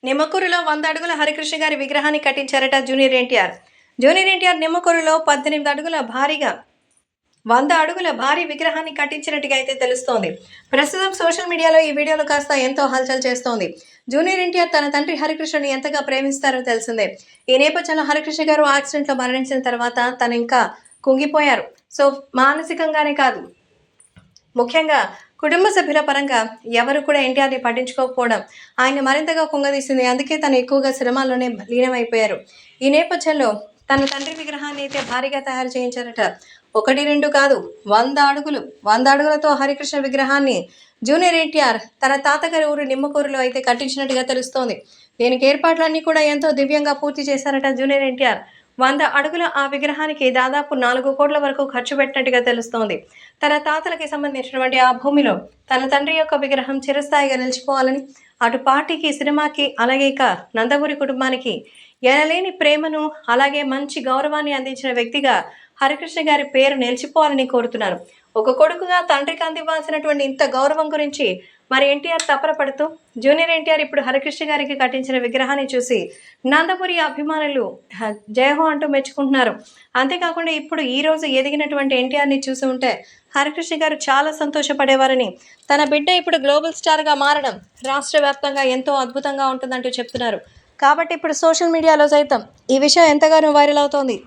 నిమ్మకూరులో 100 అడుగుల హరికృష్ణ గారి విగ్రహాన్ని కట్టించారట జూనియర్ ఎన్టీఆర్. జూనియర్ ఎన్టీఆర్ నిమ్మకూరులో 18 అడుగుల 100 అడుగుల భారీ విగ్రహాన్ని కట్టించినట్టుగా అయితే తెలుస్తోంది. ప్రస్తుతం సోషల్ మీడియాలో ఈ వీడియోలు కాస్త ఎంతో హల్చల్ చేస్తోంది. జూనియర్ ఎన్టీఆర్ తన తండ్రి హరికృష్ణని ఎంతగా ప్రేమిస్తారో తెలిసిందే. ఈ నేపథ్యంలో హరికృష్ణ గారు యాక్సిడెంట్లో మరణించిన తర్వాత తను ఇంకా కుంగిపోయారు. సో మానసికంగానే కాదు, ముఖ్యంగా కుటుంబ సభ్యుల పరంగా ఎవరు కూడా ఎన్టీఆర్ని పట్టించుకోకపోవడం ఆయన మరింతగా కుంగదీసింది. అందుకే తను ఎక్కువగా సినిమాల్లోనే లీనమైపోయారు. ఈ నేపథ్యంలో తన తండ్రి విగ్రహాన్ని అయితే భారీగా తయారు చేయించారట. 1, 2 కాదు, 100 అడుగులతో హరికృష్ణ విగ్రహాన్ని జూనియర్ ఎన్టీఆర్ తన తాతగారి ఊరు నిమ్మకూరులో అయితే కట్టించినట్టుగా తెలుస్తోంది. దీనికి ఏర్పాట్లన్నీ కూడా ఎంతో దివ్యంగా పూర్తి చేశారట జూనియర్ ఎన్టీఆర్. 100 అడుగుల ఆ విగ్రహానికి దాదాపు 4 కోట్ల వరకు ఖర్చు పెట్టినట్టుగా తెలుస్తోంది. తన తాతలకి సంబంధించినటువంటి ఆ భూమిలో తన తండ్రి యొక్క విగ్రహం చిరస్థాయిగా నిలిచిపోవాలని, అటు పార్టీకి, సినిమాకి, అలాగే ఇక నందమూరి కుటుంబానికి ఎనలేని ప్రేమను, అలాగే మంచి గౌరవాన్ని అందించిన వ్యక్తిగా హరికృష్ణ గారి పేరు నిలిచిపోవాలని కోరుతున్నారు. ఒక కొడుకుగా తండ్రికి అందివ్వాల్సినటువంటి ఇంత గౌరవం గురించి మరి ఎన్టీఆర్ తపన పడుతూ జూనియర్ ఎన్టీఆర్ ఇప్పుడు హరికృష్ణ గారికి కట్టించిన విగ్రహాన్ని చూసి నందమూరి అభిమానులు జయహో అంటూ మెచ్చుకుంటున్నారు. అంతేకాకుండా ఇప్పుడు ఈ రోజు ఎదిగినటువంటి ఎన్టీఆర్ని చూసి ఉంటే హరికృష్ణ గారు చాలా సంతోషపడేవారని, తన బిడ్డ ఇప్పుడు గ్లోబల్ స్టార్గా మారడం రాష్ట్ర వ్యాప్తంగా ఎంతో అద్భుతంగా ఉంటుందంటూ చెప్తున్నారు. కాబట్టి ఇప్పుడు సోషల్ మీడియాలో సైతం ఈ విషయం ఎంతగానో వైరల్ అవుతోంది.